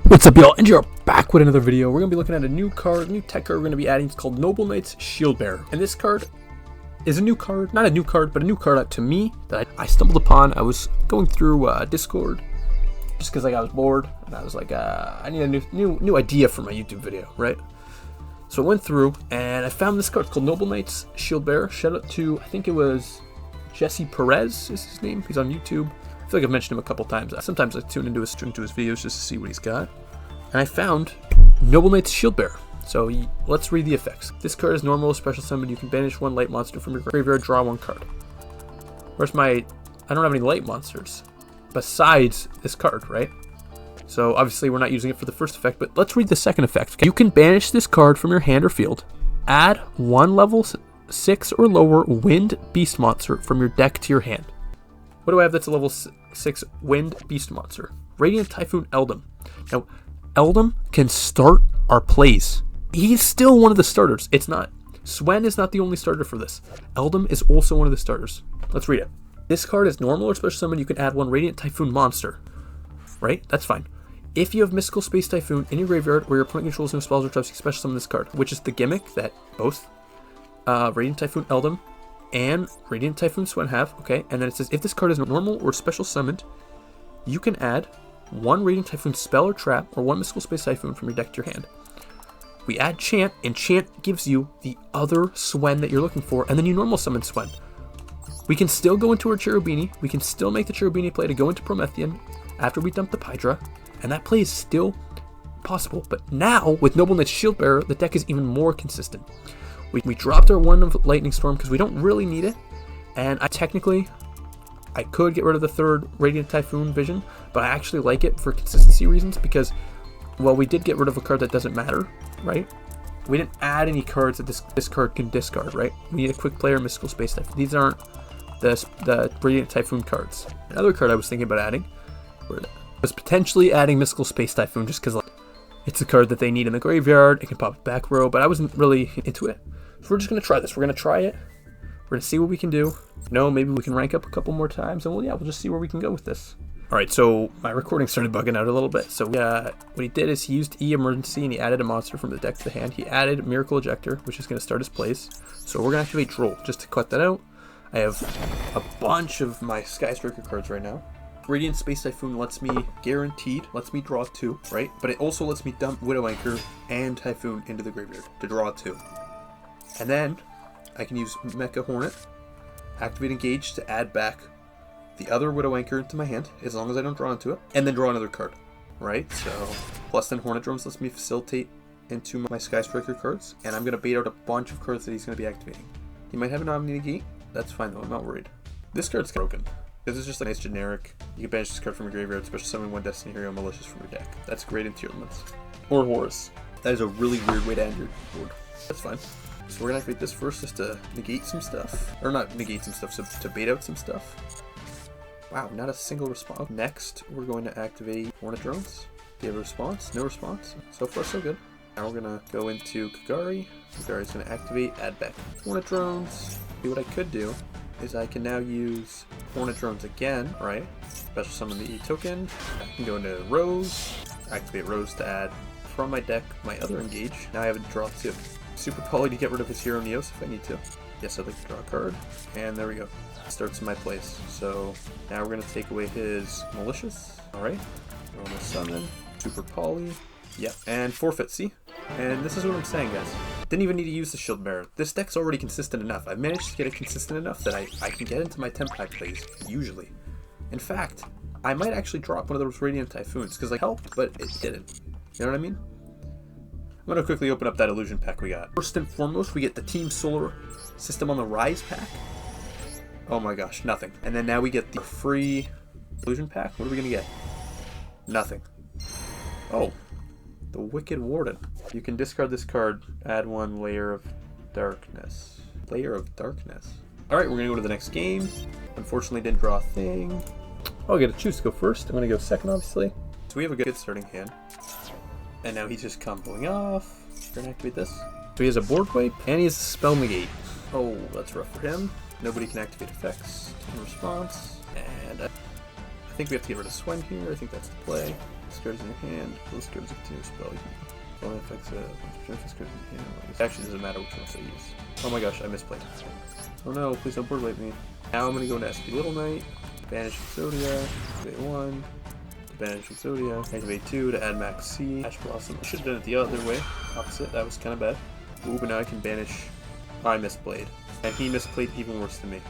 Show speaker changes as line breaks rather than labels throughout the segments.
What's up, y'all? And you're back with another video. We're going to be looking at a new card, new tech card we're going to be adding. It's called Noble Knight's Shield Bearer. And this card is a new card. Not a new card, but a new card to me that I stumbled upon. I was going through Discord just because I was bored. And I was like, I need a new idea for my YouTube video, right? So I went through and I found this card called Noble Knight's Shield Bearer. Shout out to, I think it was Jesse Perez is his name. He's on YouTube. I feel like I've mentioned him a couple times. Sometimes I tune into his videos just to see what he's got. And I found Noble Knight's Shield Bearer. So let's read the effects. This card is normal, special summon. You can banish one light monster from your graveyard, draw one card. Where's my... I don't have any light monsters besides this card, right? So obviously we're not using it for the first effect, but let's read the second effect. Okay? You can banish this card from your hand or field. Add one level 6 or lower wind beast monster from your deck to your hand. What do I have that's a level 6 wind beast monster? Radiant Typhoon Eldum. Now, Eldum can start our plays. He's still one of the starters. It's not. Swen is not the only starter for this. Eldum is also one of the starters. Let's read it. This card is normal or special summon. You can add one Radiant Typhoon monster. Right? That's fine. If you have Mystical Space Typhoon in your graveyard or your opponent controls no spells or traps, you can special summon this card, which is the gimmick that both Radiant Typhoon Eldum and Radiant Typhoon Swen have, okay? And then it says, if this card is normal or special summoned, you can add one Radiant Typhoon spell or trap or one Mystical Space Typhoon from your deck to your hand. We add Chant, and Chant gives you the other Swen that you're looking for, and then you normal summon Swen. We can still go into our Cherubini. We can still make the Cherubini play to go into Promethean after we dump the Pydra, and that play is still possible. But now, with Noble Knight's Shield Bearer, the deck is even more consistent. We dropped our one of Lightning Storm because we don't really need it, and I could get rid of the third Radiant Typhoon Vision, but I actually like it for consistency reasons because, well, we did get rid of a card that doesn't matter, right? We didn't add any cards that this card can discard, right? We need a quick player, Mystical Space Typhoon. These aren't the Radiant Typhoon cards. Another card I was thinking about adding was potentially adding Mystical Space Typhoon just because it's a card that they need in the graveyard. It can pop back row, but I wasn't really into it. So we're just going to try this. We're going to try it. We're going to see what we can do. Maybe we can rank up a couple more times, and we'll just see where we can go with this. Alright, so my recording started bugging out a little bit. So what he did is he used E-Emergency, and he added a monster from the deck to the hand. He added Miracle Ejector, which is going to start his plays. So we're going to activate Droll, just to cut that out. I have a bunch of my Sky Striker cards right now. Radiant Space Typhoon lets me draw 2, right? But it also lets me dump Widow Anchor and Typhoon into the graveyard to draw 2. And then I can use Mecha Hornet, activate Engage to add back the other Widow Anchor into my hand, as long as I don't draw into it, and then draw another card, right? So, plus then Hornet Drones lets me facilitate into my Sky Striker cards, and I'm going to bait out a bunch of cards that he's going to be activating. He might have an Omni Negate, that's fine though, I'm not worried. This card's broken. This is just a nice generic. You can banish this card from your graveyard, special summon one Destiny Hero Malicious from your deck. That's great in tier limits. Or Horus. That is a really weird way to end your board. That's fine. So we're going to activate this first just to negate some stuff. Or not negate some stuff, so to bait out some stuff. Wow, not a single response. Next, we're going to activate Hornet Drones. Do you have a response? No response. So far, so good. Now we're going to go into Kagari. Kagari's going to activate, add back Hornet Drones. See, what I could do is I can now use Hornet Drones again, right? Special summon the E token. I can go into Rose, activate Rose to add from my deck my other Engage. Now I have a draw 2. Super Poly to get rid of his Hero Neos if I need to. Yes, I'd like to draw a card. And there we go. Starts in my place. So now we're going to take away his Malicious. Alright. Normal Summon. Super Poly. Yep. And forfeit, see? And this is what I'm saying, guys. Didn't even need to use the Shield Bearer. This deck's already consistent enough. I've managed to get it consistent enough that I can get into my Tenpai plays, usually. In fact, I might actually drop one of those Radiant Typhoons, because it helped, but it didn't. You know what I mean? I'm going to quickly open up that illusion pack we got. First and foremost, we get the Team Solar System on the Rise pack. Oh my gosh, nothing. And then now we get the free illusion pack. What are we going to get? Nothing. Oh, the Wicked Warden. You can discard this card, add one Layer of Darkness. Layer of Darkness. Alright, we're going to go to the next game. Unfortunately, didn't draw a thing. Oh, I get to choose to go first. I'm going to go second, obviously. So we have a good starting hand. And now he's just comboing off. We're going to activate this. So he has a board wipe, and he has a spell negate. Oh, that's rough for him. Nobody can activate effects in response. And I think we have to get rid of Swen here. I think that's the play. This card's in your hand. This card's a continuous spell. Only affects this card in your hand. It actually doesn't matter which ones I use. Oh my gosh, I misplayed. Oh no, please don't board wipe me. Now I'm gonna go into SP Little Knight, banish Exodia, activate 1, to banish Exodia, activate 2 to add Max C, Ash Blossom. I should have done it the other way, opposite, that was kind of bad. Ooh, but now I can banish. I misplayed. And he misplayed even worse than me.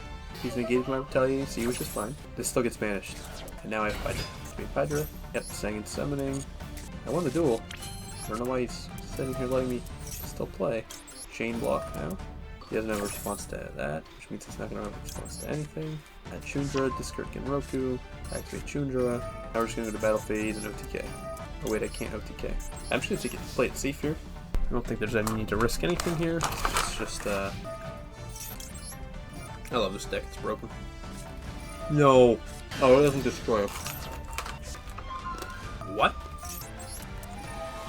He's negated my Retaliating C, which is fine. This still gets banished. And now I have Hydra. Activate Hydra. Yep, Sangin Summoning. I won the duel. I don't know why he's sitting here letting me still play. Chain block now. He doesn't have a response to that, which means he's not going to have a response to anything. Add Chundra, discard Genroku, activate Chundra. Now we're just going to go to battle phase and OTK. Oh wait, I can't OTK. I'm just going to play it safe here. I don't think there's any need to risk anything here. It's just, I love this deck, it's broken. No! Oh, it doesn't destroy him. What?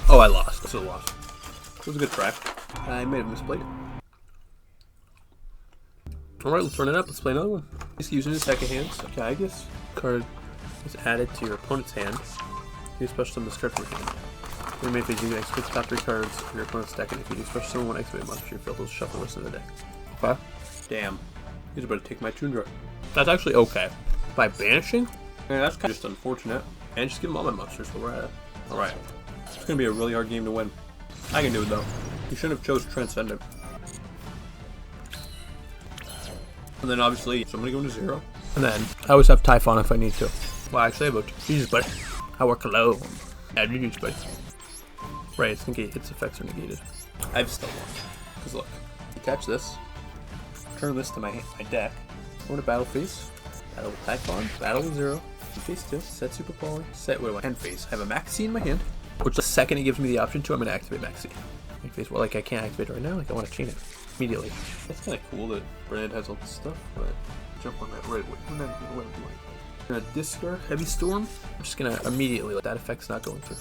Oh, I lost. This is a loss. It was a good try. I may have misplayed. Alright, let's run it up. Let's play another one. Just using his deck of hands. Okay, I guess card is added to your opponent's hand. You special summon this card from your hand. If you do activate the top 3 cards of your opponent's deck, and if you do special summon 1 activate monster from your field, they'll shuffle the rest of the deck. Okay. Damn. He's about to take my Chundra. That's actually okay. By banishing? Yeah, that's kind of just unfortunate. And just give him all my monsters where we're at. Alright. It's gonna be a really hard game to win. I can do it though. You shouldn't have chose Transcendent. And then obviously, so I'm gonna go into 0. And then, I always have Typhon if I need to. Well, actually, I have a Jesus, buddy. I work alone. I have Jesus, buddy. Right, it's negate. Its effects are negated. I've still won. Because look, you catch this, turn this to my deck, go into battle phase, battle with Typhon, battle with 0, phase 2, set Super Poly, set, what do I, end phase. I have a Max C in my hand, which the second it gives me the option to, I'm going to activate Max C. End phase, well, like I can't activate it right now, like I want to chain it immediately. That's kind of cool that Brand has all this stuff, but jump on that right away. I'm going to discard Heavy Storm. I'm just going to immediately, like, that effect's not going through.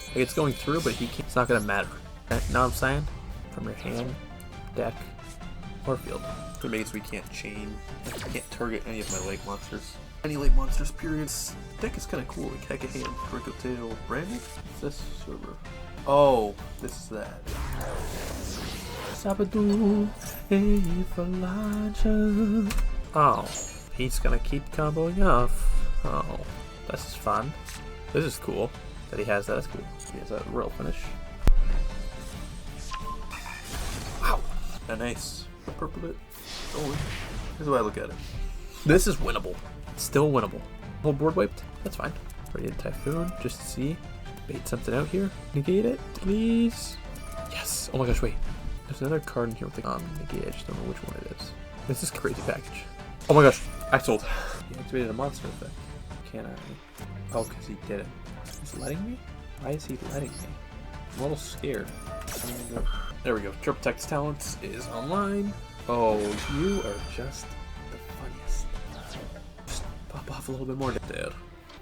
Like, it's going through, but it's not going to matter. Know what I'm saying? From your hand, deck, or field. It makes so we can't chain. I can't target any of my lake monsters. Any lake monsters, period. This deck is kind of cool. Like, heck of hand, Draco Tail, Brandon? What's this server? Oh, this is that. Sabadu, oh, he's gonna keep comboing off. Oh, this is fun. This is cool that he has that. That's cool. He has a real finish. Wow. Nice. Purple it. Oh, here's the way I look at it. This is winnable. Still winnable. Whole board wiped? That's fine. Radiant Typhoon, just to see. Bait something out here. Negate it, please. Yes. Oh my gosh, wait. There's another card in here with the negate. I just don't know which one it is. This is a crazy package. Oh my gosh. I sold. He activated a monster effect. Can I? Oh, because he did it. He's letting me? Why is he letting me? I'm a little scared. There we go. Turbotek's Talents is online. Oh, you are just the funniest. Just pop off a little bit more there.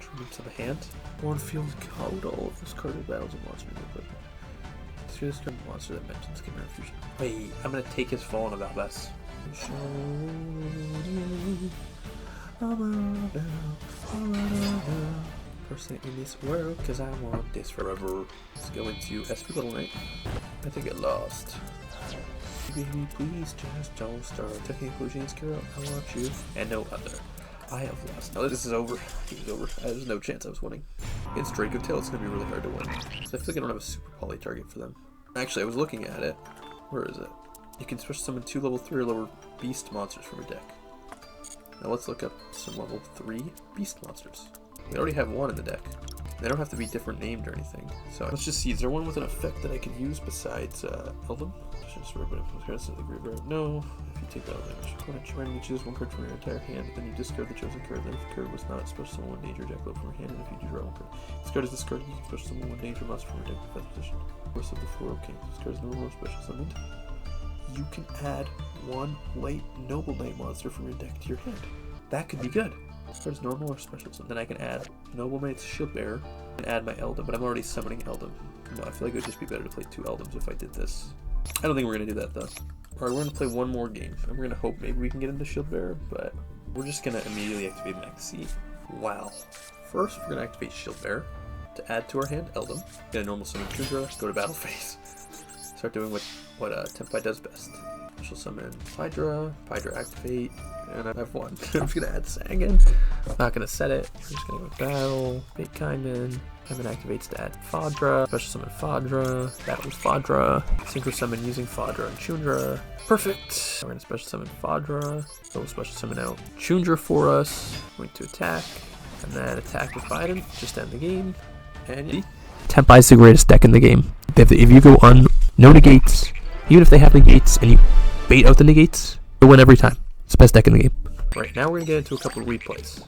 Turn into the hand. Born Field Code. All of this card battles a monster. Let's this card monster that mentions Chimera Fusion. Wait, I'm gonna take his Fallen of Albus. Person in this world, because I want this forever. Let's go into SP Little Knight. I think I lost. Baby, please just don't start taking conclusions, girl. I want you and no other. I have lost. No, this is over. It's over. There's no chance I was winning. Against Draco Tail, it's gonna be really hard to win. So I feel like I don't have a super poly target for them. Actually, I was looking at it. Where is it? You can special summon 2 level 3 or lower beast monsters from your deck. Now let's look up some level 3 beast monsters. We already have 1 in the deck. They don't have to be different named or anything. So let's just see, is there one with an effect that I can use besides Eldon? No. If you take that damage, opponent randomly choose 1 card from your entire hand, then you discard the chosen card. Then if the card was not special summon 1 danger deck from your hand, and if you do draw 1 card. This card is discarded, you can special summon 1 danger monster from your deck in 5th position. Force of the 4 King. This card is no more special summoned. You can add 1 late Noble Knight monster from your deck to your hand. That could be good. There's normal or special, so then I can add Noble Knight's Shield Bearer and add my Eldon, but I'm already summoning Eldon. No, I feel like it would just be better to play 2 Eldons if I did this. I don't think we're going to do that though. Alright, we're going to play 1 more game, and we're going to hope maybe we can get into Shield Bearer, but we're just going to immediately activate Max C. Wow. First, we're gonna activate Shield Bearer to add to our hand Eldum. Get a normal summon Chundra, go to battle phase. Start doing what Tenpai does best. Special summon Hydra activate, and I have one. I'm just gonna add Sangan. Not gonna set it. I'm just gonna go battle. Big Kaiman. Kaiman activates to add Fadra. Special summon Fadra. Battle with Fadra. Synchro summon using Fadra and Chundra. Perfect. We're gonna special summon Fadra. So we'll special summon out Chundra for us. Going to attack. And then attack with Biden. Just end the game. And Tenpai is the greatest deck in the game. If you go on no negates, even if they have negates and you bait out the negates, you'll win every time. It's the best deck in the game. Right, now we're going to get into a couple of replays.